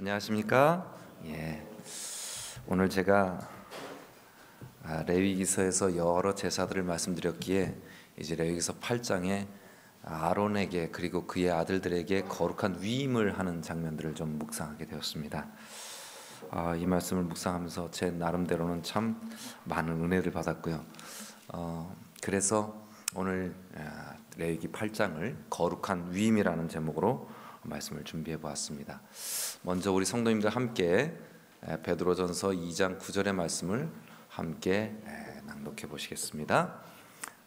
안녕하십니까? 예. 오늘 제가 레위기서에서 여러 제사들을 말씀드렸기에 이제 레위기서 8장에 아론에게 그리고 그의 아들들에게 거룩한 위임을 하는 장면들을 좀 묵상하게 되었습니다. 이 말씀을 묵상하면서 제 나름대로는 참 많은 은혜를 받았고요. 그래서 오늘 레위기 8장을 거룩한 위임이라는 제목으로 말씀을 준비해 보았습니다. 먼저 우리 성도님들 함께 베드로전서 2장 9절의 말씀을 함께 낭독해 보시겠습니다.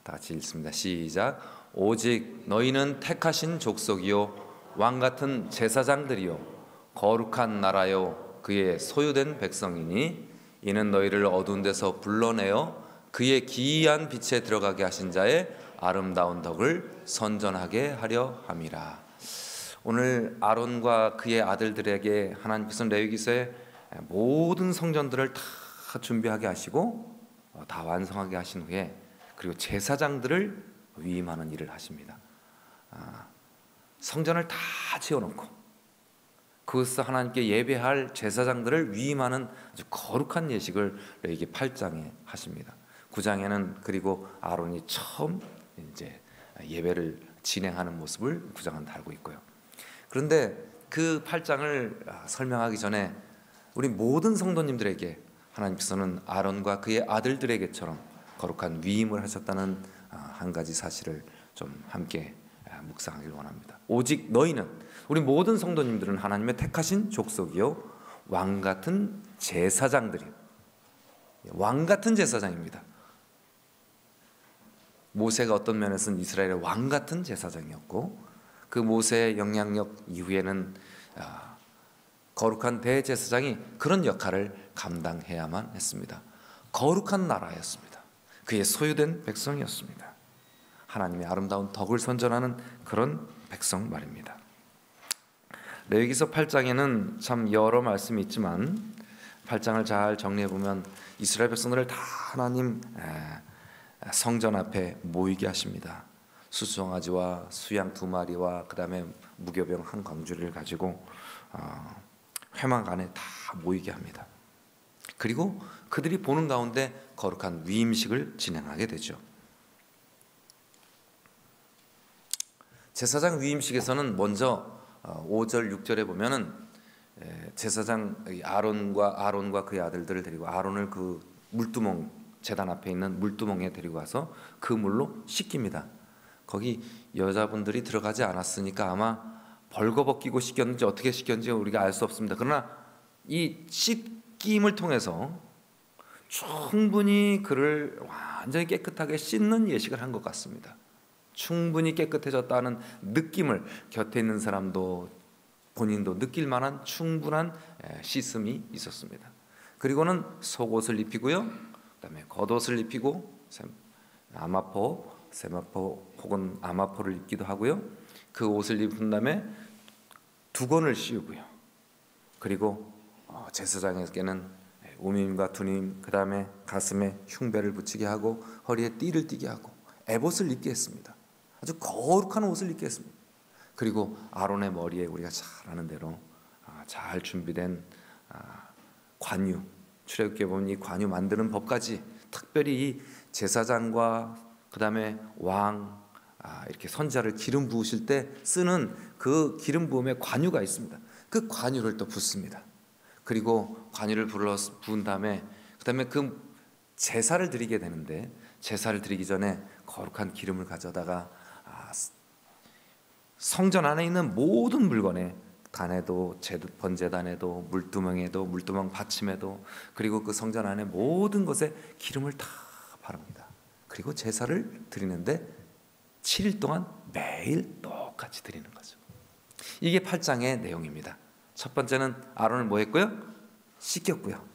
다 같이 읽습니다. 시작. 오직 너희는 택하신 족속이요 왕 같은 제사장들이요 거룩한 나라요 그의 소유된 백성이니 이는 너희를 어두운 데서 불러내어 그의 기이한 빛에 들어가게 하신 자의 아름다운 덕을 선전하게 하려 함이라. 오늘 아론과 그의 아들들에게 하나님께서는 레위기서의 모든 성전들을 다 준비하게 하시고 다 완성하게 하신 후에 그리고 제사장들을 위임하는 일을 하십니다. 성전을 다 지어놓고 그것을 하나님께 예배할 제사장들을 위임하는 아주 거룩한 예식을 레위기 8장에 하십니다. 9장에는 그리고 아론이 처음 이제 예배를 진행하는 모습을 9장은 다루고 있고요. 그런데 그 8장을 설명하기 전에 우리 모든 성도님들에게 하나님께서는 아론과 그의 아들들에게처럼 거룩한 위임을 하셨다는 한 가지 사실을 좀 함께 묵상하길 원합니다. 오직 너희는, 우리 모든 성도님들은 하나님의 택하신 족속이요 왕 같은 제사장들이요. 왕 같은 제사장입니다. 모세가 어떤 면에서는 이스라엘의 왕 같은 제사장이었고 그 모세의 영향력 이후에는 거룩한 대제사장이 그런 역할을 감당해야만 했습니다. 거룩한 나라였습니다. 그의 소유된 백성이었습니다. 하나님의 아름다운 덕을 선전하는 그런 백성 말입니다. 레위기서 8장에는 참 여러 말씀이 있지만 8장을 잘 정리해보면 이스라엘 백성들을 다 하나님 성전 앞에 모이게 하십니다. 수송아지와 수양 2마리와 그 다음에 무교병 한 광주리를 가지고 회막 안에 다 모이게 합니다. 그리고 그들이 보는 가운데 거룩한 위임식을 진행하게 되죠. 제사장 위임식에서는 먼저 5절 6절에 보면은 제사장 아론과 그의 아들들을 데리고 아론을 그 물두멍 제단 앞에 있는 물두멍에 데리고 가서 그 물로 씻깁니다. 거기 여자분들이 들어가지 않았으니까 아마 벌거벗기고 씻겼는지 어떻게 씻겼는지 우리가 알 수 없습니다. 그러나 이 씻김을 통해서 충분히 그를 완전히 깨끗하게 씻는 예식을 한 것 같습니다. 충분히 깨끗해졌다는 느낌을 곁에 있는 사람도 본인도 느낄 만한 충분한 씻음이 있었습니다. 그리고는 속옷을 입히고요, 그다음에 겉옷을 입히고 아마포, 세마포 혹은 아마포를 입기도 하고요. 그 옷을 입은 다음에 두건을 씌우고요. 그리고 제사장에게는 우밈과 투님, 그 다음에 가슴에 흉배를 붙이게 하고 허리에 띠를 띠게 하고 에봇을 입게 했습니다. 아주 거룩한 옷을 입게 했습니다. 그리고 아론의 머리에 우리가 잘 아는 대로 잘 준비된 관유, 출애굽기에 보면 이 관유 만드는 법까지 특별히 이 제사장과 그 다음에 왕 이렇게 선지자를 기름 부으실 때 쓰는 그 기름 부음에 관유가 있습니다. 그 관유를 또 붓습니다. 그리고 관유를 부은 다음에 그다음에 그 제사를 드리게 되는데 제사를 드리기 전에 거룩한 기름을 가져다가 성전 안에 있는 모든 물건에 단에도 번제단에도 물두멍에도 물두멍 받침에도 그리고 그 성전 안에 모든 것에 기름을 다 바릅니다. 그리고 제사를 드리는데 7일 동안 매일 똑같이 드리는 거죠. 이게 8장의 내용입니다. 첫 번째는 아론을 뭐 했고요? 씻겼고요.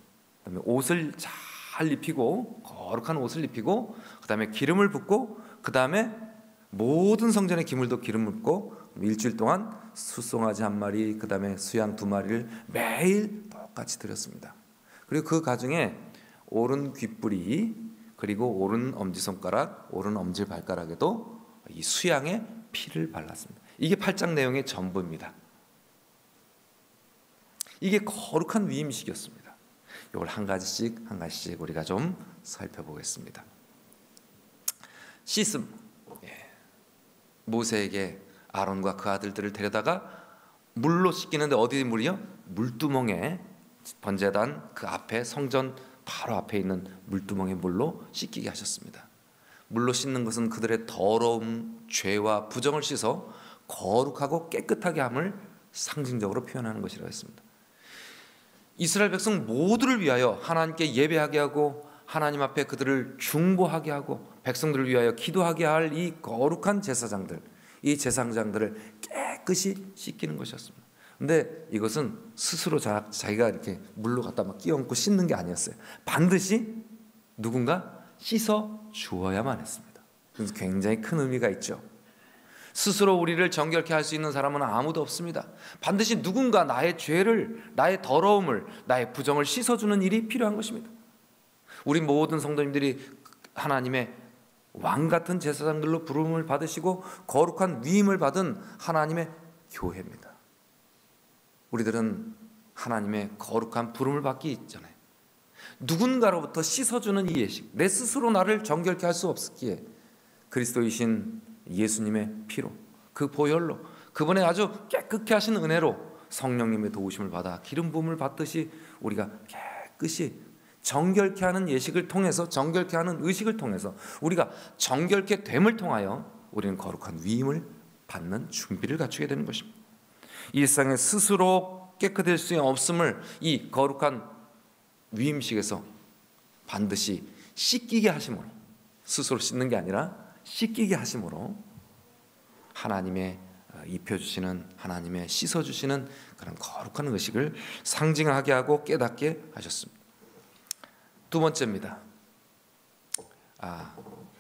그다음에 옷을 잘 입히고 거룩한 옷을 입히고 그다음에 기름을 붓고 그다음에 모든 성전의 기물도 기름을 붓고 일주일 동안 수송아지 1마리 그다음에 수양 2마리를 매일 똑같이 드렸습니다. 그리고 그 가중에 오른 귓불이 그리고 오른 엄지손가락 오른 엄지발가락에도 이 수양의 피를 발랐습니다. 이게 8장 내용의 전부입니다. 이게 거룩한 위임식이었습니다. 이걸 한 가지씩 우리가 좀 살펴보겠습니다. 씻음. 모세에게 아론과 그 아들들을 데려다가 물로 씻기는데, 어디 물이요? 물두멍에, 번제단 그 앞에, 성전 바로 앞에 있는 물두멍의 물로 씻기게 하셨습니다. 물로 씻는 것은 그들의 더러움, 죄와 부정을 씻어 거룩하고 깨끗하게 함을 상징적으로 표현하는 것이라고 했습니다. 이스라엘 백성 모두를 위하여 하나님께 예배하게 하고 하나님 앞에 그들을 중보하게 하고 백성들을 위하여 기도하게 할 이 거룩한 제사장들, 이 제사장들을 깨끗이 씻기는 것이었습니다. 근데 이것은 스스로 자기가 이렇게 물로 갖다 막 끼얹고 씻는 게 아니었어요. 반드시 누군가 씻어 주어야만 했습니다. 그래서 굉장히 큰 의미가 있죠. 스스로 우리를 정결케 할 수 있는 사람은 아무도 없습니다. 반드시 누군가 나의 죄를, 나의 더러움을, 나의 부정을 씻어주는 일이 필요한 것입니다. 우리 모든 성도님들이 하나님의 왕같은 제사장들로 부름을 받으시고 거룩한 위임을 받은 하나님의 교회입니다. 우리들은 하나님의 거룩한 부름을 받기 있잖아요. 누군가로부터 씻어주는 이 예식, 내 스스로 나를 정결케 할 수 없기에 그리스도이신 예수님의 피로, 그 보혈로, 그분의 아주 깨끗게 하신 은혜로 성령님의 도우심을 받아 기름 부음을 받듯이 우리가 깨끗이 정결케 하는 예식을 통해서, 정결케 하는 의식을 통해서 우리가 정결케 됨을 통하여 우리는 거룩한 위임을 받는 준비를 갖추게 되는 것입니다. 일상에 스스로 깨끗할 수 없음을 이 거룩한 위임식에서 반드시 씻기게 하심으로, 스스로 씻는 게 아니라 씻기게 하심으로 하나님의 입혀주시는, 하나님의 씻어주시는 그런 거룩한 의식을 상징하게 하고 깨닫게 하셨습니다. 두 번째입니다.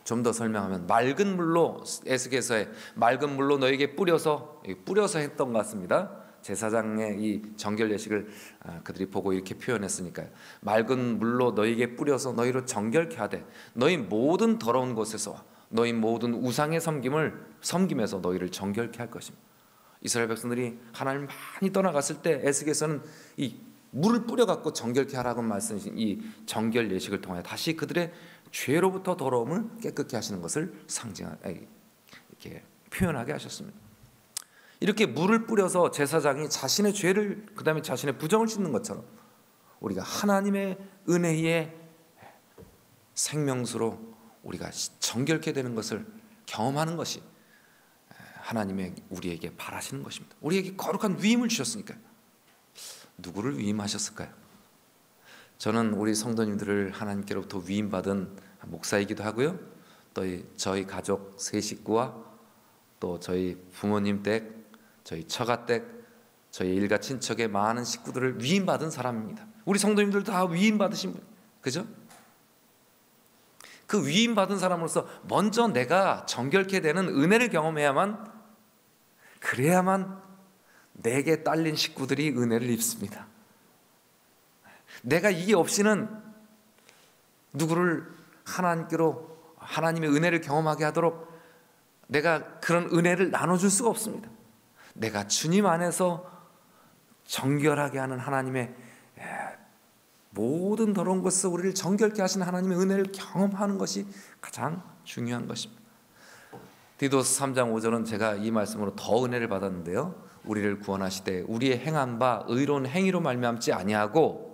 좀 더 설명하면 맑은 물로, 에스겔서에 맑은 물로 너에게 뿌려서 했던 것 같습니다. 제사장의 이 정결 예식을 그들이 보고 이렇게 표현했으니까요. 맑은 물로 너에게 뿌려서 너희를 정결케 하되 너희 모든 더러운 곳에서 너희 모든 우상의 섬김에서 너희를 정결케 할 것입니다. 이스라엘 백성들이 하나님을 많이 떠나갔을 때 에스겔서는 이 물을 뿌려갖고 정결케 하라고 말씀하신 이 정결 예식을 통해 다시 그들의 죄로부터 더러움을 깨끗게 하시는 것을 이렇게 표현하게 하셨습니다. 이렇게 물을 뿌려서 제사장이 자신의 죄를, 그 다음에 자신의 부정을 씻는 것처럼 우리가 하나님의 은혜의 생명수로 우리가 정결케 되는 것을 경험하는 것이 하나님의 우리에게 바라시는 것입니다. 우리에게 거룩한 위임을 주셨으니까요. 누구를 위임하셨을까요? 저는 우리 성도님들을 하나님께로부터 위임받은 목사이기도 하고요, 또 저희 가족 세 식구와 또 저희 부모님 댁, 저희 처가 댁, 저희 일가 친척의 많은 식구들을 위임받은 사람입니다. 우리 성도님들 다 위임받으신 분, 그죠? 그 위임받은 사람으로서 먼저 내가 정결케 되는 은혜를 경험해야만, 그래야만 내게 딸린 식구들이 은혜를 입습니다. 내가 이게 없이는 누구를 하나님께로, 하나님의 은혜를 경험하게 하도록 내가 그런 은혜를 나눠줄 수가 없습니다. 내가 주님 안에서 정결하게 하는 하나님의 모든 더러운 것에서 우리를 정결케 하시는 하나님의 은혜를 경험하는 것이 가장 중요한 것입니다. 디도스 3장 5절은 제가 이 말씀으로 더 은혜를 받았는데요, 우리를 구원하시되 우리의 행한 바 의로운 행위로 말미암지 아니하고,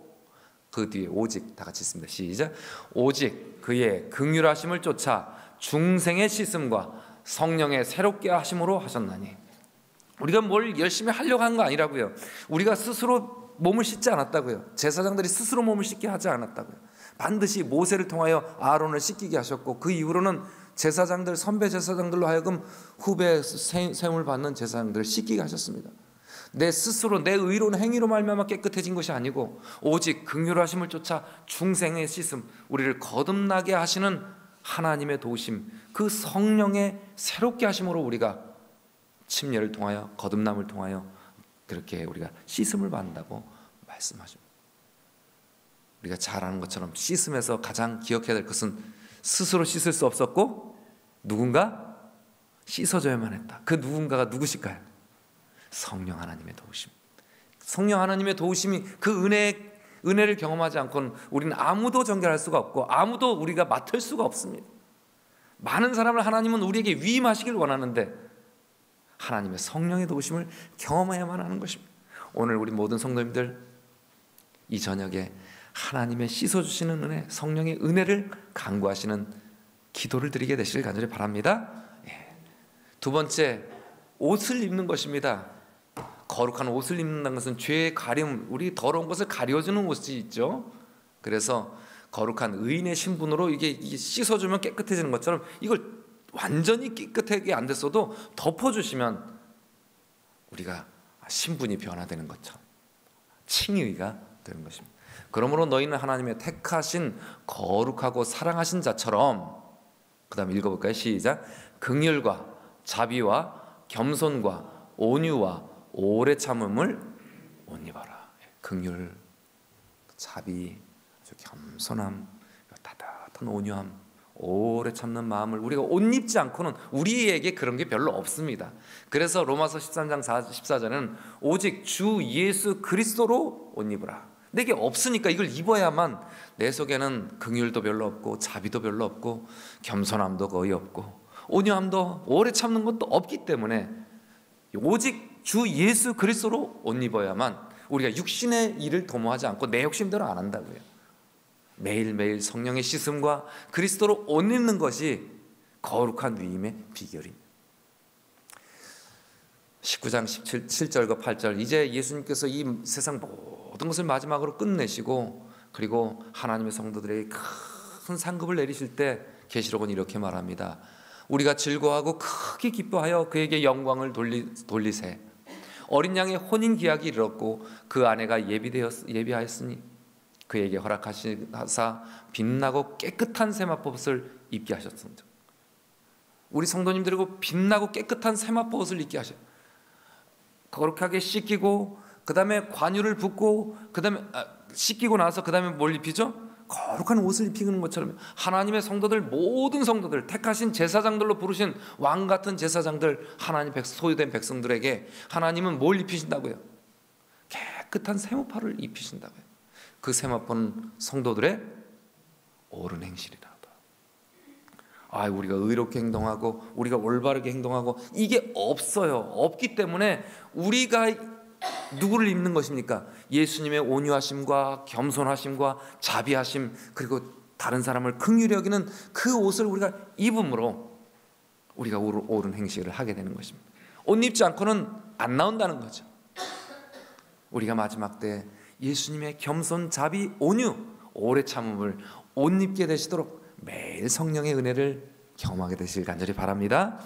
그 뒤에 오직, 다 같이 읽습니다. 시작. 오직 그의 긍휼하심을 쫓아 중생의 씻음과 성령의 새롭게 하심으로 하셨나니. 우리가 뭘 열심히 하려고 한 거 아니라고요. 우리가 스스로 몸을 씻지 않았다고요. 제사장들이 스스로 몸을 씻게 하지 않았다고요. 반드시 모세를 통하여 아론을 씻기게 하셨고, 그 이후로는 제사장들, 선배 제사장들로 하여금 후배 세움을 받는 제사장들을 씻기게 하셨습니다. 내 스스로 내 의로운 행위로 말미암아 깨끗해진 것이 아니고 오직 긍휼하심을 쫓아 중생의 씻음, 우리를 거듭나게 하시는 하나님의 도우심, 그 성령의 새롭게 하심으로 우리가 침례를 통하여, 거듭남을 통하여 그렇게 우리가 씻음을 받는다고 말씀하십니다. 우리가 잘 아는 것처럼 씻음에서 가장 기억해야 될 것은 스스로 씻을 수 없었고 누군가 씻어줘야만 했다. 그 누군가가 누구실까요? 성령 하나님의 도우심. 성령 하나님의 도우심이 그 은혜를 경험하지 않고는 우리는 아무도 정결할 수가 없고 아무도 우리가 맡을 수가 없습니다. 많은 사람을 하나님은 우리에게 위임하시길 원하는데 하나님의 성령의 도우심을 경험해야만 하는 것입니다. 오늘 우리 모든 성도님들 이 저녁에 하나님의 씻어주시는 은혜, 성령의 은혜를 간구하시는 기도를 드리게 되시길 간절히 바랍니다. 두 번째, 옷을 입는 것입니다. 거룩한 옷을 입는다는 것은 죄의 가림, 우리 더러운 것을 가려주는 옷이 있죠. 그래서 거룩한 의인의 신분으로 이게 씻어주면 깨끗해지는 것처럼 이걸 완전히 깨끗하게 안 됐어도 덮어주시면 우리가 신분이 변화되는 것처럼 칭의가 되는 것입니다. 그러므로 너희는 하나님의 택하신 거룩하고 사랑하신 자처럼, 그 다음에 읽어볼까요? 시작. 긍휼과 자비와 겸손과 온유와 오래 참음을 옷 입어라. 긍휼, 자비, 겸손함, 따뜻한 온유함, 오래 참는 마음을 우리가 옷 입지 않고는 우리에게 그런 게 별로 없습니다. 그래서 로마서 13장 14절에는 오직 주 예수 그리스도로 옷 입으라. 내게 없으니까 이걸 입어야만 내 속에는 긍휼도 별로 없고 자비도 별로 없고 겸손함도 거의 없고 온유함도 오래 참는 것도 없기 때문에 오직 주 예수 그리스도로 옷 입어야만 우리가 육신의 일을 도모하지 않고 내 욕심대로 안 한다고요. 매일매일 성령의 씻음과 그리스도로 옷 입는 것이 거룩한 위임의 비결입니다. 19장 17절과 8절, 이제 예수님께서 이 세상 모든 것을 마지막으로 끝내시고 그리고 하나님의 성도들에게 큰 상급을 내리실 때 계시록은 이렇게 말합니다. 우리가 즐거워하고 크게 기뻐하여 그에게 영광을 돌리세. 어린 양의 혼인 기약이 이르렀고 그 아내가 예비하였으니 그에게 허락하시사 빛나고 깨끗한 세마포옷을 입게 하셨습니다. 우리 성도님들이고 빛나고 깨끗한 세마포옷을 입게 하셔. 거룩하게 씻기고 그 다음에 관유를 붓고 그 다음에 씻기고 나서 그 다음에 뭘 입히죠? 거룩한 옷을 입히는 것처럼 하나님의 성도들, 모든 성도들, 택하신 제사장들로 부르신 왕 같은 제사장들, 하나님 소유된 백성들에게 하나님은 뭘 입히신다고요? 깨끗한 세마포를 입히신다고요. 그 세마포는 성도들의 옳은 행실이라. 우리가 의롭게 행동하고 우리가 올바르게 행동하고 이게 없어요. 없기 때문에 우리가 누구를 입는 것입니까? 예수님의 온유하심과 겸손하심과 자비하심, 그리고 다른 사람을 긍휼히 여기는 그 옷을 우리가 입음으로 우리가 옳은 행실을 하게 되는 것입니다. 옷 입지 않고는 안 나온다는 거죠. 우리가 마지막 때 예수님의 겸손, 자비, 온유, 오래 참음을 옷 입게 되시도록 매일 성령의 은혜를 경험하게 되시길 간절히 바랍니다.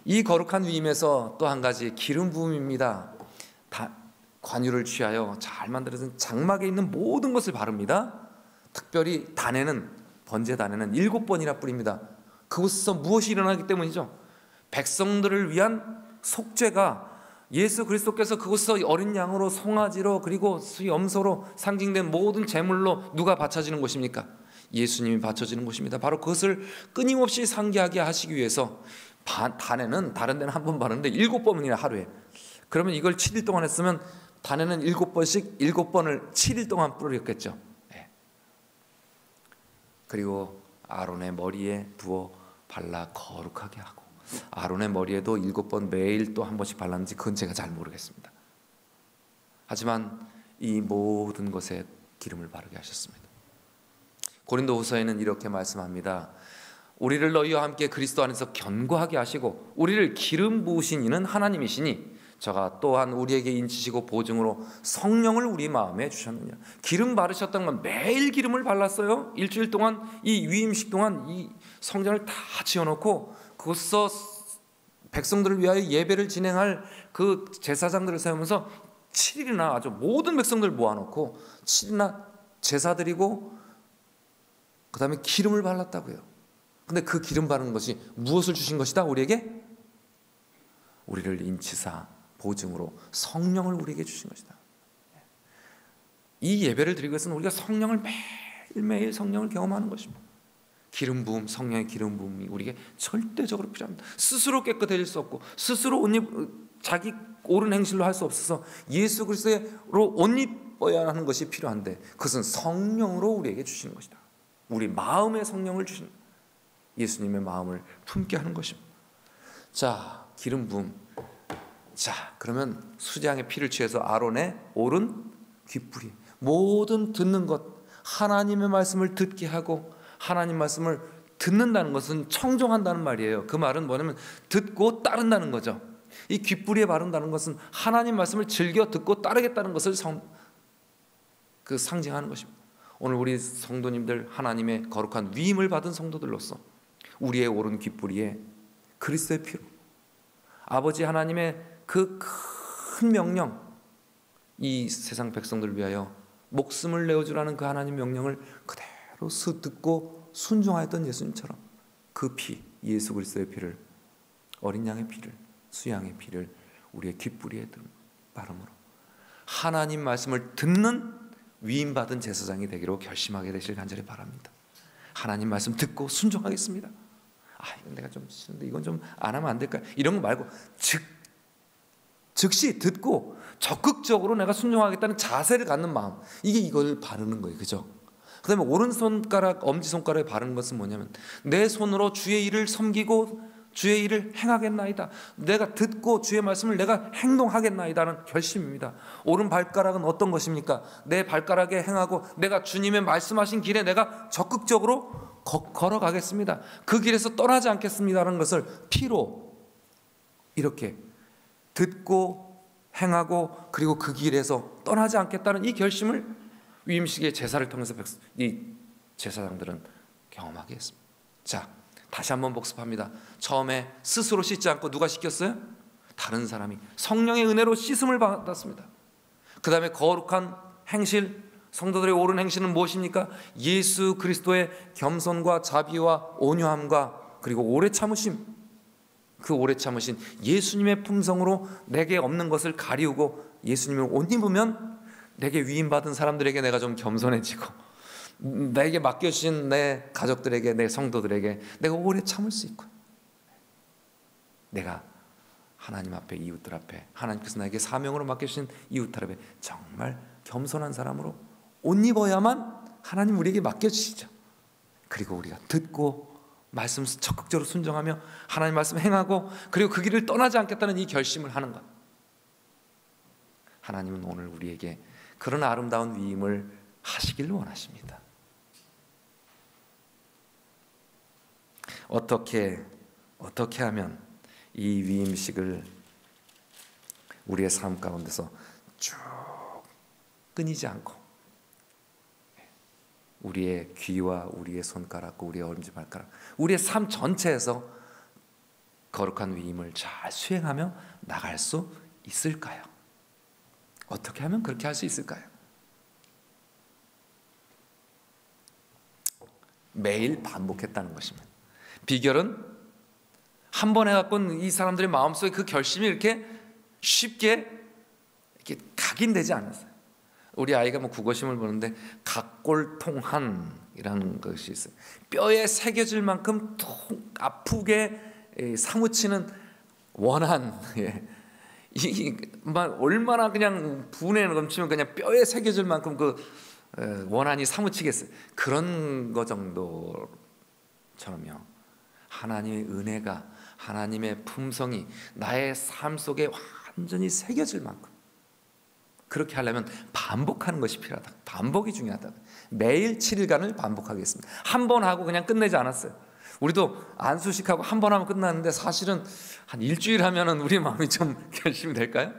이 거룩한 위임에서 또 한 가지 기름 부음입니다. 관유를 취하여 잘 만들어진 장막에 있는 모든 것을 바릅니다. 특별히 번제 단에는 7번이나 뿌립니다. 그곳에서 무엇이 일어나기 때문이죠? 백성들을 위한 속죄가 예수 그리스도께서 그곳에서 어린 양으로 송아지로 그리고 염소로 상징된 모든 제물로 누가 바쳐지는 곳입니까? 예수님이 바쳐지는 곳입니다. 바로 그것을 끊임없이 상기하게 하시기 위해서 단에는 다른 데는 한 번 바르는데 7번이나 하루에. 그러면 이걸 7일 동안 했으면 단에는 7번씩 7번을 7일 동안 뿌렸겠죠. 그리고 아론의 머리에 부어 발라 거룩하게 하고, 아론의 머리에도 7번 매일 또 한 번씩 발랐는지 그건 제가 잘 모르겠습니다. 하지만 이 모든 것에 기름을 바르게 하셨습니다. 고린도후서에는 이렇게 말씀합니다. 우리를 너희와 함께 그리스도 안에서 견고하게 하시고 우리를 기름 부으신 이는 하나님이시니 저가 또한 우리에게 인치시고 보증으로 성령을 우리 마음에 주셨느냐. 기름 바르셨다는 건 매일 기름을 발랐어요. 일주일 동안 이 위임식 동안 이 성전을 다 지어놓고 그곳서 백성들을 위하여 예배를 진행할 그 제사장들을 세우면서 7일이나 아주 모든 백성들을 모아놓고 7일이나 제사 드리고 그 다음에 기름을 발랐다고요. 근데 그 기름 바르는 것이 무엇을 주신 것이다? 우리에게? 우리를 인치사 보증으로 성령을 우리에게 주신 것이다. 이 예배를 드리기 위해서는 우리가 성령을 매일매일 성령을 경험하는 것입니다. 기름 부음, 성령의 기름 부음이 우리에게 절대적으로 필요합니다. 스스로 깨끗해질 수 없고 스스로 자기 옳은 행실로 할 수 없어서 예수 그리스도로 옷 입어야 하는 것이 필요한데, 그것은 성령으로 우리에게 주시는 것이다. 우리 마음의 성령을 주시는, 예수님의 마음을 품게 하는 것입니다. 자, 기름 부음. 자, 그러면 수장의 피를 취해서 아론의 오른 귓불이, 모든 듣는 것, 하나님의 말씀을 듣게 하고, 하나님 말씀을 듣는다는 것은 청종한다는 말이에요. 그 말은 뭐냐면 듣고 따른다는 거죠. 이 귓불이에 바른다는 것은 하나님 말씀을 즐겨 듣고 따르겠다는 것을 상징하는 것입니다. 오늘 우리 성도님들, 하나님의 거룩한 위임을 받은 성도들로서 우리의 오른 귓불이에 그리스도의 피로, 아버지 하나님의 그 큰 명령, 이 세상 백성들을 위하여 목숨을 내어주라는 그 하나님 명령을 그대로 듣고 순종하였던 예수님처럼 그 피, 예수 그리스도의 피를, 어린 양의 피를, 수양의 피를 우리의 귓불이에 바름으로 하나님 말씀을 듣는 위임받은 제사장이 되기로 결심하게 되실 간절히 바랍니다. 하나님 말씀 듣고 순종하겠습니다. 이건 내가 좀 싫은데 이건 좀 안 하면 안 될까요? 이런 거 말고 즉시 듣고 적극적으로 내가 순종하겠다는 자세를 갖는 마음, 이게 이걸 바르는 거예요. 그죠? 그 다음에 오른손가락, 엄지손가락에 바르는 것은 뭐냐면 내 손으로 주의 일을 섬기고 주의 일을 행하겠나이다. 내가 듣고 주의 말씀을 내가 행동하겠나이다는 결심입니다. 오른 발가락은 어떤 것입니까? 내 발가락에 행하고 내가 주님의 말씀하신 길에 내가 적극적으로 걸어가겠습니다. 그 길에서 떠나지 않겠습니다라는 것을 피로 이렇게 듣고 행하고, 그리고 그 길에서 떠나지 않겠다는 이 결심을 위임식의 제사를 통해서 이 제사장들은 경험하게 했습니다. 자, 다시 한번 복습합니다. 처음에 스스로 씻지 않고 누가 씻겼어요? 다른 사람이 성령의 은혜로 씻음을 받았습니다. 그 다음에 거룩한 행실, 성도들의 옳은 행실은 무엇입니까? 예수 그리스도의 겸손과 자비와 온유함과 그리고 오래 참으심, 그 오래 참으신 예수님의 품성으로 내게 없는 것을 가리우고 예수님을 옷 입으면 내게 위임받은 사람들에게 내가 좀 겸손해지고, 내게 맡겨주신 내 가족들에게, 내 성도들에게 내가 오래 참을 수 있고, 내가 하나님 앞에, 이웃들 앞에, 하나님께서 나에게 사명으로 맡겨주신 이웃들 앞에 정말 겸손한 사람으로 옷 입어야만 하나님 우리에게 맡겨주시죠. 그리고 우리가 듣고 말씀 적극적으로 순종하며 하나님 말씀 행하고, 그리고 그 길을 떠나지 않겠다는 이 결심을 하는 것. 하나님은 오늘 우리에게 그런 아름다운 위임을 하시길 원하십니다. 어떻게 하면 이 위임식을 우리의 삶 가운데서 쭉 끊이지 않고 우리의 귀와 우리의 손가락과 우리의 엄지발가락, 우리의 삶 전체에서 거룩한 위임을 잘 수행하며 나갈 수 있을까요? 어떻게 하면 그렇게 할 수 있을까요? 매일 반복했다는 것입니다. 비결은 한 번 해갖고는 이 사람들의 마음속에 그 결심이 이렇게 쉽게 이렇게 각인되지 않았어요. 우리 아이가 국어시험을 보는데 각골통한이라는 것이 있어요. 뼈에 새겨질 만큼 아프게 사무치는 원한, 얼마나 그냥 분에 넘치면 그냥 뼈에 새겨질 만큼 그 원한이 사무치겠어요. 그런 거 정도처럼요. 하나님의 은혜가, 하나님의 품성이 나의 삶 속에 완전히 새겨질 만큼, 그렇게 하려면 반복하는 것이 필요하다. 반복이 중요하다. 매일 7일간을 반복하겠습니다. 한 번 하고 그냥 끝내지 않았어요. 우리도 안수식하고 한 번 하면 끝났는데 사실은 한 일주일 하면은 우리 마음이 좀 결심이 될까요?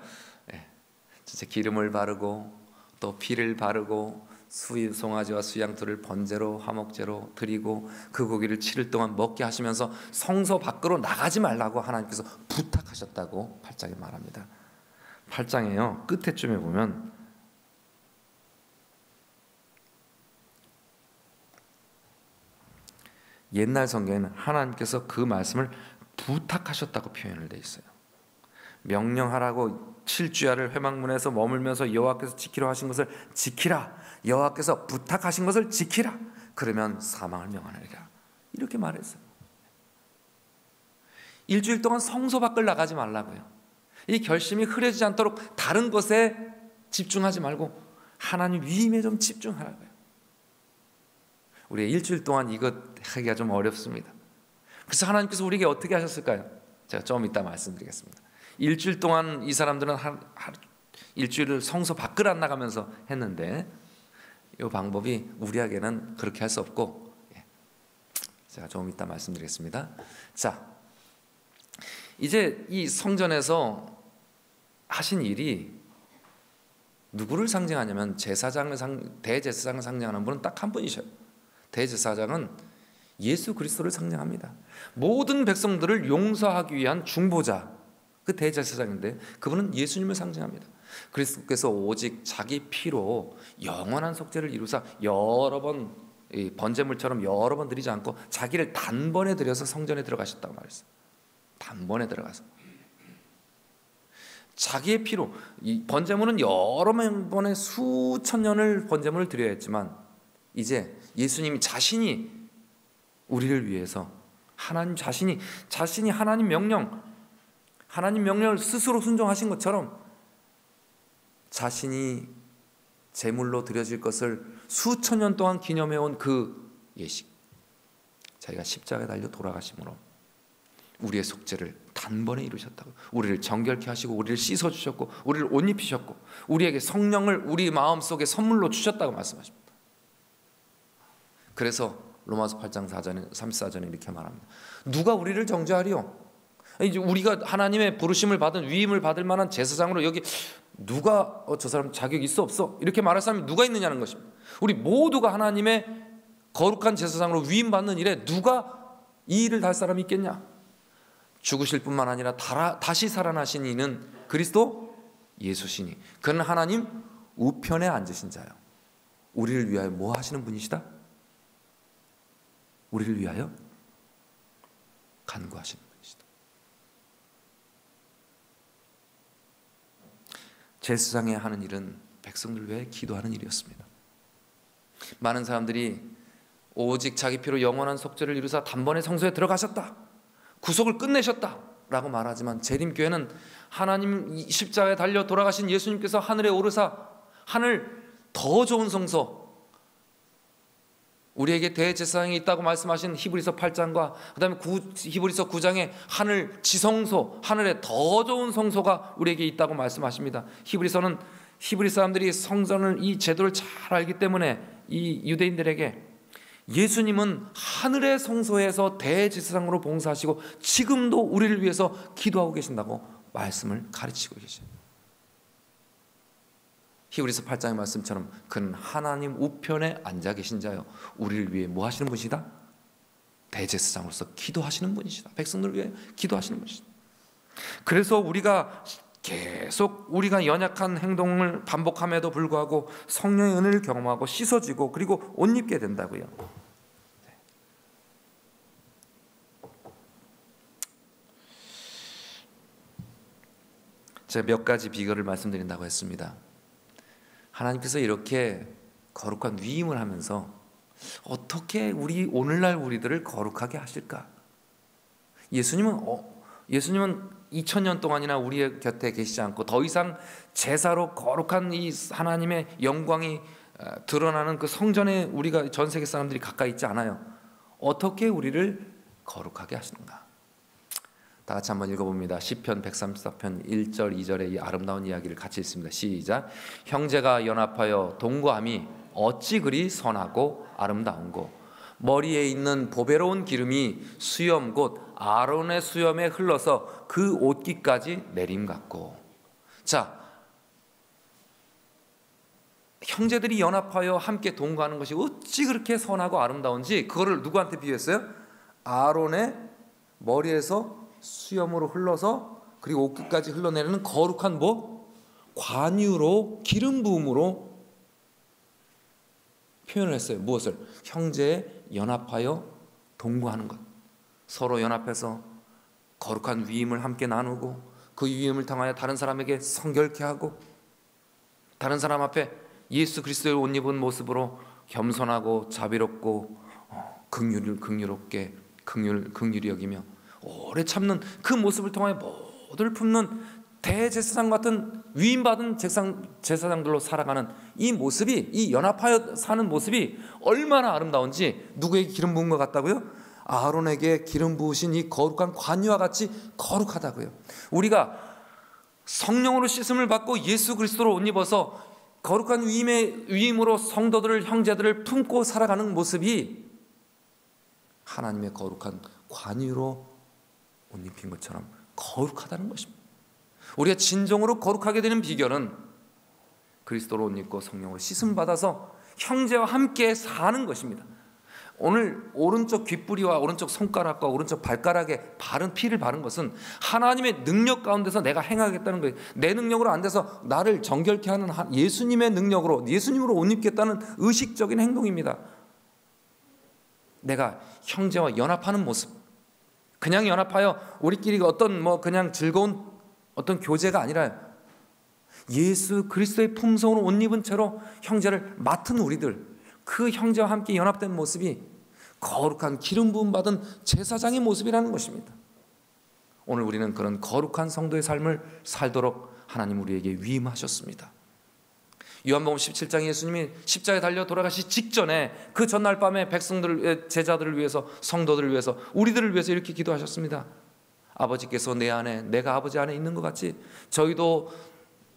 진짜 기름을 바르고 또 피를 바르고 송아지와 수양토를 번제로 화목제로 드리고 그 고기를 7일 동안 먹게 하시면서 성소 밖으로 나가지 말라고 하나님께서 부탁하셨다고 8장에 말합니다. 8장에요 끝에쯤에 보면 옛날 성경에는 하나님께서 그 말씀을 부탁하셨다고 표현을 돼 있어요. 명령하라고 7주야를 회막문에서 머물면서 여호와께서 지키라 하신 것을 지키라, 여호와께서 부탁하신 것을 지키라, 그러면 사망을 명하리라, 이렇게 말했어요. 일주일 동안 성소 밖을 나가지 말라고요. 이 결심이 흐려지지 않도록 다른 것에 집중하지 말고 하나님 위임에 좀 집중하라고요. 우리 일주일 동안 이것 하기가 좀 어렵습니다. 그래서 하나님께서 우리에게 어떻게 하셨을까요? 제가 좀 이따 말씀드리겠습니다. 일주일 동안 이 사람들은 일주일을 성소 밖을 안 나가면서 했는데 이 방법이 우리에게는 그렇게 할 수 없고, 제가 좀 이따 말씀드리겠습니다. 자, 이제 이 성전에서 하신 일이 누구를 상징하냐면 대제사장을 상징하는 분은 딱 한 분이셔요. 대제사장은 예수 그리스도를 상징합니다. 모든 백성들을 용서하기 위한 중보자, 그 대제사장인데 그분은 예수님을 상징합니다. 그리스도께서 오직 자기 피로 영원한 속죄를 이루사 여러 번 번제물처럼 여러 번 드리지 않고 자기를 단번에 드려서 성전에 들어가셨다고 말했어요. 단번에 들어가서 자기의 피로, 이 번제물은 여러 번의 수천 년을 번제물을 드려야 했지만 이제 예수님이 자신이 우리를 위해서 하나님 자신이 하나님 명령을 스스로 순종하신 것처럼 자신이 제물로 드려질 것을 수천 년 동안 기념해온 그 예식, 자기가 십자가에 달려 돌아가심으로 우리의 속죄를 단번에 이루셨다고, 우리를 정결케 하시고 우리를 씻어주셨고 우리를 옷 입히셨고 우리에게 성령을 우리 마음속에 선물로 주셨다고 말씀하십니다. 그래서 로마서 8장 34절에 이렇게 말합니다. 누가 우리를 정죄하리요? 이제 우리가 하나님의 부르심을 받은 위임을 받을 만한 제사장으로 여기 누가 저 사람 자격 있어 없어? 이렇게 말할 사람이 누가 있느냐는 것입니다. 우리 모두가 하나님의 거룩한 제사장으로 위임받는 일에 누가 이 일을 할 사람이 있겠냐? 죽으실 뿐만 아니라 다시 살아나신 이는 그리스도 예수시니 그는 하나님 우편에 앉으신 자요. 우리를 위하여 뭐 하시는 분이시다? 우리를 위하여 간구하시는 분이시다. 제사장이 하는 일은 백성들 위해 기도하는 일이었습니다. 많은 사람들이 오직 자기 피로 영원한 속죄를 이루사 단번에 성소에 들어가셨다, 구속을 끝내셨다 라고 말하지만 재림교회는 하나님 십자가에 달려 돌아가신 예수님께서 하늘에 오르사 하늘 더 좋은 성소, 우리에게 대제사장이 있다고 말씀하신 히브리서 8장과 그 다음에 히브리서 9장에 하늘 지성소, 하늘에 더 좋은 성소가 우리에게 있다고 말씀하십니다. 히브리 사람들이 성전을 이 제도를 잘 알기 때문에 이 유대인들에게 예수님은 하늘의 성소에서 대제사장으로 봉사하시고 지금도 우리를 위해서 기도하고 계신다고 말씀을 가르치고 계십니다. 히브리서 8장의 말씀처럼 그는 하나님 우편에 앉아 계신 자요, 우리를 위해 뭐 하시는 분이시다? 대제사장으로서 기도하시는 분이시다. 백성들을 위해 기도하시는 분이시다. 그래서 우리가 계속 우리가 연약한 행동을 반복함에도 불구하고 성령의 은혜를 경험하고 씻어지고 그리고 옷 입게 된다고요. 제가 몇 가지 비결을 말씀드린다고 했습니다. 하나님께서 이렇게 거룩한 위임을 하면서 어떻게 오늘날 우리들을 거룩하게 하실까? 예수님은 2000년 동안이나 우리의 곁에 계시지 않고 더 이상 제사로 거룩한 이 하나님의 영광이 드러나는 그 성전에 우리가 전 세계 사람들이 가까이 있지 않아요. 어떻게 우리를 거룩하게 하시는가? 다 같이 한번 읽어봅니다. 시편 134편 1절 2절의 이 아름다운 이야기를 같이 읽습니다. 시작. 형제가 연합하여 동거함이 어찌 그리 선하고 아름다운고, 머리에 있는 보배로운 기름이 수염 곧 아론의 수염에 흘러서 그 옷깃까지 내림 같고. 자, 형제들이 연합하여 함께 동거하는 것이 어찌 그렇게 선하고 아름다운지 그거를 누구한테 비유했어요? 아론의 머리에서 수염으로 흘러서 그리고 옷깃까지 흘러내리는 거룩한 관유로, 기름 부음으로 표현을 했어요. 무엇을? 형제에 연합하여 동거하는 것. 서로 연합해서 거룩한 위임을 함께 나누고 그 위임을 통하여 다른 사람에게 성결케 하고 다른 사람 앞에 예수 그리스도의 옷 입은 모습으로 겸손하고 자비롭고 긍휼히 여기며 오래 참는 그 모습을 통하여 모두를 품는 대제사장 같은 위임받은 제사장들로 살아가는 이 모습이, 이 연합하여 사는 모습이 얼마나 아름다운지, 누구에게 기름 부은 것 같다고요? 아론에게 기름 부으신 이 거룩한 관유와 같이 거룩하다고요. 우리가 성령으로 씻음을 받고 예수 그리스도로 옷 입어서 거룩한 위임으로 성도들을, 형제들을 품고 살아가는 모습이 하나님의 거룩한 관유로 옷 입힌 것처럼 거룩하다는 것입니다. 우리가 진정으로 거룩하게 되는 비결은 그리스도로 옷 입고 성령으로 씻음 받아서 형제와 함께 사는 것입니다. 오늘 오른쪽 귓부리와 오른쪽 손가락과 오른쪽 발가락에 피를 바른 것은 하나님의 능력 가운데서 내가 행하겠다는 거예요. 내 능력으로 안 돼서 나를 정결케 하는 예수님의 능력으로, 예수님으로 옷 입겠다는 의식적인 행동입니다. 내가 형제와 연합하는 모습, 그냥 연합하여 우리끼리 어떤 그냥 즐거운 어떤 교제가 아니라 예수 그리스도의 품성으로 옷 입은 채로 형제를 맡은 우리들, 그 형제와 함께 연합된 모습이 거룩한 기름 부음 받은 제사장의 모습이라는 것입니다. 오늘 우리는 그런 거룩한 성도의 삶을 살도록 하나님 우리에게 위임하셨습니다. 요한복음 17장에 예수님이 십자가에 달려 돌아가시 직전에 그 전날 밤에 백성들을, 제자들을 위해서, 성도들을 위해서, 우리들을 위해서 이렇게 기도하셨습니다. 아버지께서 내 안에, 내가 아버지 안에 있는 것 같이 저희도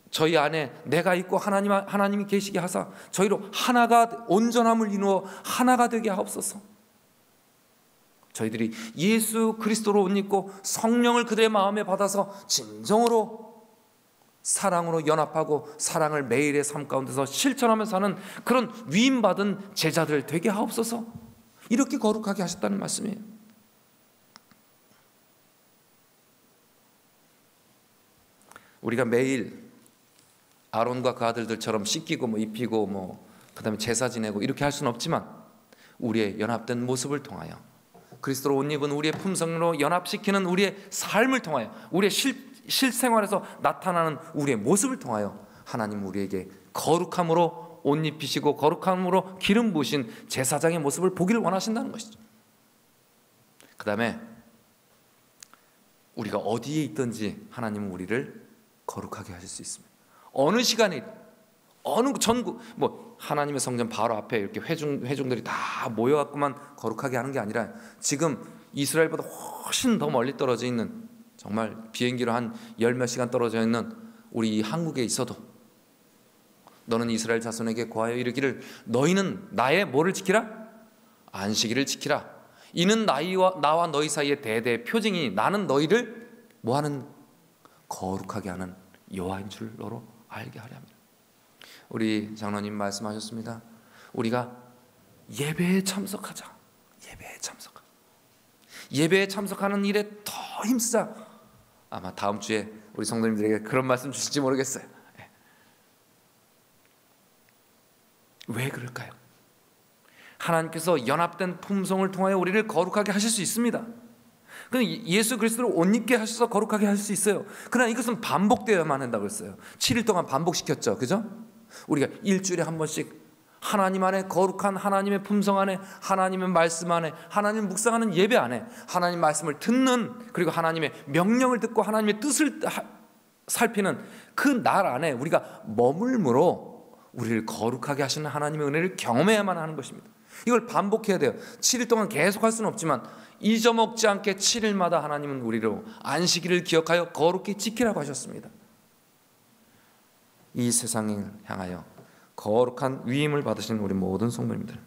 저희 안에 내가 있고 하나님이 계시게 하사 저희로 하나가, 온전함을 이루어 하나가 되게 하옵소서. 저희들이 예수 그리스도로 옷 입고 성령을 그들의 마음에 받아서 진정으로 사랑으로 연합하고 사랑을 매일의 삶 가운데서 실천하며 사는 그런 위임받은 제자들 되게 하옵소서. 이렇게 거룩하게 하셨다는 말씀이에요. 우리가 매일 아론과 그 아들들처럼 씻기고 입히고 그 다음에 제사 지내고 이렇게 할 수는 없지만 우리의 연합된 모습을 통하여, 그리스도로 옷 입은 우리의 품성으로 연합시키는 우리의 삶을 통하여, 우리의 실생활에서 나타나는 우리의 모습을 통하여 하나님 우리에게 거룩함으로 옷 입히시고 거룩함으로 기름 부으신 제사장의 모습을 보기를 원하신다는 것이죠. 그 다음에 우리가 어디에 있든지 하나님은 우리를 거룩하게 하실 수 있습니다. 어느 시간에, 어느 전국, 하나님의 성전 바로 앞에 이렇게 회중들이 다 모여갖고만 거룩하게 하는 게 아니라 지금 이스라엘보다 훨씬 더 멀리 떨어져 있는, 정말 비행기로 한 10몇 시간 떨어져 있는 우리 한국에 있어도 너는 이스라엘 자손에게 고하여 이르기를 너희는 나의 뭐를 지키라? 안식일을 지키라. 이는 나와 너희 사이의 대대의 표징이 나는 너희를 뭐하는? 거룩하게 하는 여호와인 줄 너로 알게 하려 합니다. 우리 장로님 말씀하셨습니다. 우리가 예배에 참석하자. 예배에 참석하는 일에 더 힘쓰자. 아마 다음 주에 우리 성도님들에게 그런 말씀 주실지 모르겠어요. 왜 그럴까요? 하나님께서 연합된 품성을 통하여 우리를 거룩하게 하실 수 있습니다. 예수 그리스도를 옷 입게 하셔서 거룩하게 할 수 있어요. 그러나 이것은 반복되어야만 한다고 했어요. 7일 동안 반복시켰죠. 그죠? 우리가 일주일에 한 번씩 하나님 안에, 거룩한 하나님의 품성 안에, 하나님의 말씀 안에, 하나님 묵상하는 예배 안에, 하나님 말씀을 듣는, 그리고 하나님의 명령을 듣고 하나님의 뜻을 살피는 그 날 안에 우리가 머물므로 우리를 거룩하게 하시는 하나님의 은혜를 경험해야만 하는 것입니다. 이걸 반복해야 돼요. 7일 동안 계속 할 수는 없지만 잊어먹지 않게 7일마다 하나님은 우리로 안식일을 기억하여 거룩히 지키라고 하셨습니다. 이 세상을 향하여 거룩한 위임을 받으신 우리 모든 성도님들,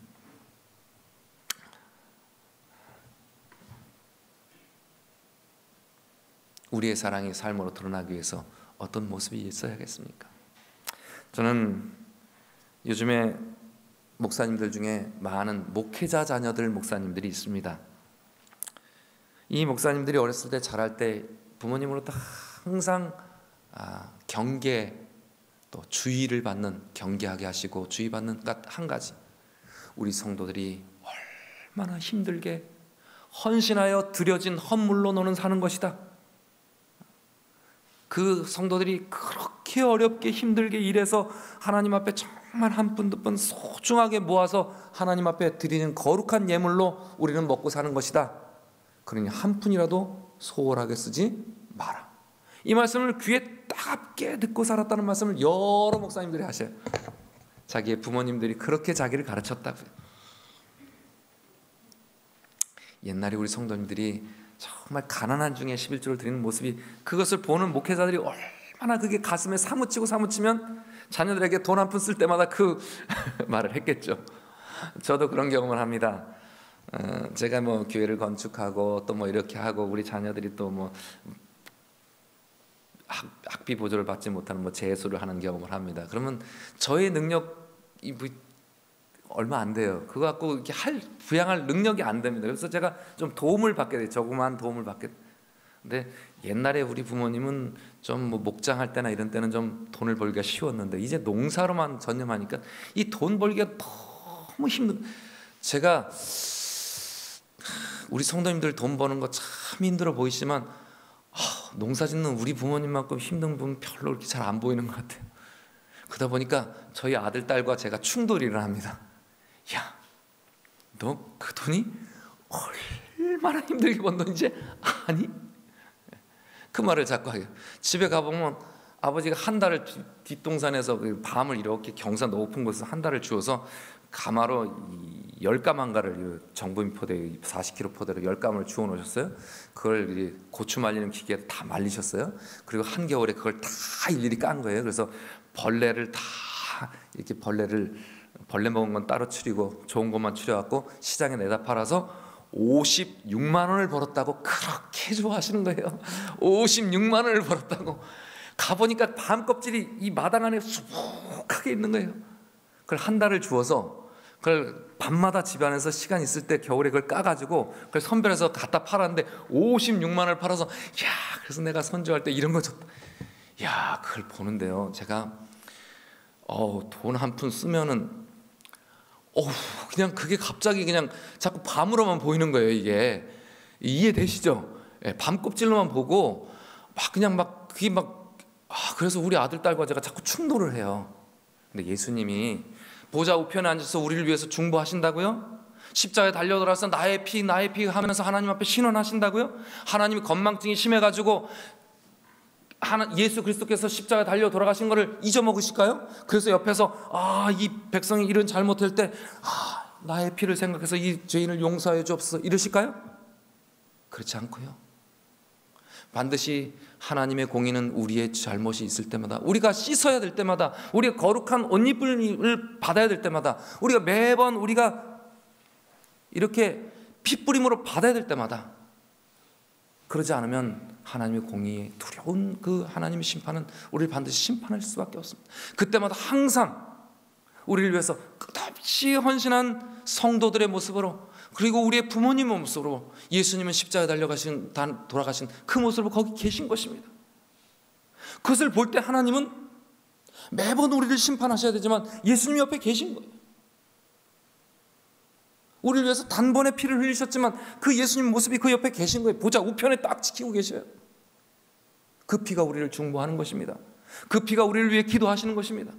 우리의 사랑이 삶으로 드러나기 위해서 어떤 모습이 있어야겠습니까? 저는 요즘에 목사님들 중에 많은 목회자 자녀들 목사님들이 있습니다. 이 목사님들이 어렸을 때 자랄 때 부모님으로부터 항상 경계, 또 주의를 받는, 경계하게 하시고 주의받는 한 가지, 우리 성도들이 얼마나 힘들게 헌신하여 드려진 헌물로 너는 사는 것이다. 그 성도들이 그렇게 어렵게 힘들게 일해서 하나님 앞에 정말 한 푼 두 푼 소중하게 모아서 하나님 앞에 드리는 거룩한 예물로 우리는 먹고 사는 것이다. 그러니 한 푼이라도 소홀하게 쓰지 마라. 이 말씀을 귀에 딱 따갑게 듣고 살았다는 말씀을 여러 목사님들이 하셔요. 자기의 부모님들이 그렇게 자기를 가르쳤다고요. 옛날에 우리 성도님들이 정말 가난한 중에 11조를 드리는 모습이, 그것을 보는 목회자들이 얼마나 그게 가슴에 사무치면 자녀들에게 돈 한 푼 쓸 때마다 그 말을 했겠죠. 저도 그런 경험을 합니다. 제가 뭐 교회를 건축하고 또 뭐 이렇게 하고 우리 자녀들이 또 뭐 학비 보조를 받지 못하는 뭐 재수를 하는 경험을 합니다. 그러면 저의 능력이 뭐 얼마 안 돼요. 그거 갖고 이렇게 부양할 능력이 안 됩니다. 그래서 제가 좀 도움을 받게 돼요. 조그만 도움을 받게. 근데 옛날에 우리 부모님은 좀 뭐 목장할 때나 이런 때는 좀 돈을 벌기가 쉬웠는데 이제 농사로만 전념하니까 이 돈 벌기가 너무 힘든. 제가 우리 성도님들 돈 버는 거 참 힘들어 보이지만 농사 짓는 우리 부모님만큼 힘든 분 별로 그렇게 잘 안 보이는 것 같아요. 그러다 보니까 저희 아들, 딸과 제가 충돌이 일어납니다. 야, 너 그 돈이 얼마나 힘들게 번 돈인지 아니? 그 말을 자꾸 하게. 집에 가보면 아버지가 한 달을 뒷동산에서 밤을 이렇게 경사 높은 곳에서 한 달을 주워서 가마로 10가마인가를 정부민 포대 40kg 포대로 10가마를 주워 놓으셨어요. 그걸 고추 말리는 기계에 다 말리셨어요. 그리고 한겨울에 그걸 다 일일이 깐 거예요. 그래서 벌레를 다 이렇게 벌레 먹은 건 따로 추리고 좋은 것만 추려갖고 시장에 내다 팔아서 56만 원을 벌었다고 그렇게 좋아하시는 거예요. 56만 원을 벌었다고. 가보니까 밤 껍질이 이 마당 안에 수북하게 있는 거예요. 그걸 한 달을 주워서 그걸 밤마다 집 안에서 시간 있을 때 겨울에 그걸 까가지고 그걸 선별해서 갖다 팔았는데 56만 원을 팔아서 야, 그래서 내가 선조할 때 이런 거 줬다. 야, 그걸 보는데요, 제가 돈 한 푼 쓰면은 그냥 그게 갑자기 그냥 자꾸 밤으로만 보이는 거예요. 이게 이해되시죠? 밤 껍질로만 보고 그게 그래서 우리 아들, 딸과 제가 자꾸 충돌을 해요. 근데 예수님이 보좌 우편에 앉아서 우리를 위해서 중보하신다고요? 십자가에 달려들어서 나의 피 하면서 하나님 앞에 신원하신다고요? 하나님이 건망증이 심해가지고 예수 그리스도께서 십자가에 달려 돌아가신 것을 잊어먹으실까요? 그래서 옆에서 이 백성이 이런 잘못할 때 나의 피를 생각해서 이 죄인을 용서해 주옵소서 이러실까요? 그렇지 않고요. 반드시 하나님의 공의는 우리의 잘못이 있을 때마다, 우리가 씻어야 될 때마다, 우리가 거룩한 옷입을 받아야 될 때마다, 우리가 매번 우리가 이렇게 핏부림으로 받아야 될 때마다, 그러지 않으면 하나님의 공의에 두려운 그 하나님의 심판은 우리를 반드시 심판할 수밖에 없습니다. 그때마다 항상 우리를 위해서 끝없이 헌신한 성도들의 모습으로, 그리고 우리의 부모님의 모습으로 예수님은 십자가에 돌아가신 그 모습으로 거기 계신 것입니다. 그것을 볼 때 하나님은 매번 우리를 심판하셔야 되지만 예수님 옆에 계신 거예요. 우리를 위해서 단번에 피를 흘리셨지만 그 예수님 모습이 그 옆에 계신 거예요. 보좌 우편에 딱 지키고 계셔요. 그 피가 우리를 중보하는 것입니다. 그 피가 우리를 위해 기도하시는 것입니다.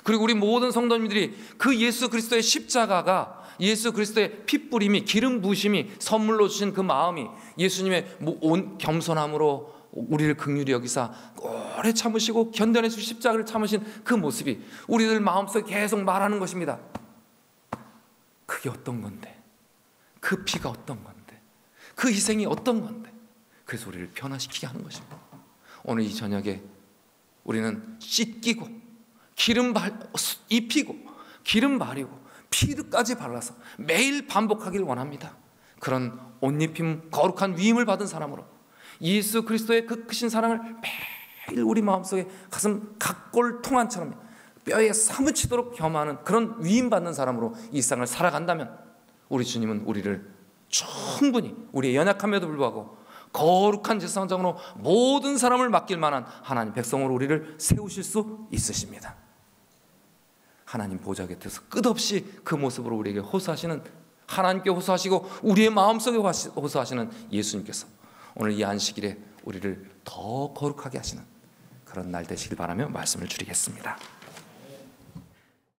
그리고 우리 모든 성도님들이 그 예수 그리스도의 십자가가, 예수 그리스도의 핏부림이, 기름 부으심이, 선물로 주신 그 마음이, 예수님의 온 겸손함으로 우리를 긍휼히 여기사 오래 참으시고 견뎌내시고 십자가를 참으신 그 모습이 우리들 마음속에 계속 말하는 것입니다. 그게 어떤 건데? 그 피가 어떤 건데? 그 희생이 어떤 건데? 그래서 우리를 변화시키게 하는 것입니다. 오늘 이 저녁에 우리는 씻기고 기름 입히고 기름 바르고 피까지 발라서 매일 반복하기를 원합니다. 그런 옷입힘, 거룩한 위임을 받은 사람으로 예수 그리스도의 그 크신 사랑을 매일 우리 마음속에 가슴 각골 통안처럼 뼈에 사무치도록 겸하는 그런 위임받는 사람으로 이 세상을 살아간다면 우리 주님은 우리를 충분히 우리의 연약함에도 불구하고 거룩한 제사장으로 모든 사람을 맡길 만한 하나님 백성으로 우리를 세우실 수 있으십니다. 하나님 보좌 곁에서 끝없이 그 모습으로 우리에게 호소하시는, 하나님께 호소하시고 우리의 마음속에 호소하시는 예수님께서 오늘 이 안식일에 우리를 더 거룩하게 하시는 그런 날 되시길 바라며 말씀을 드리겠습니다.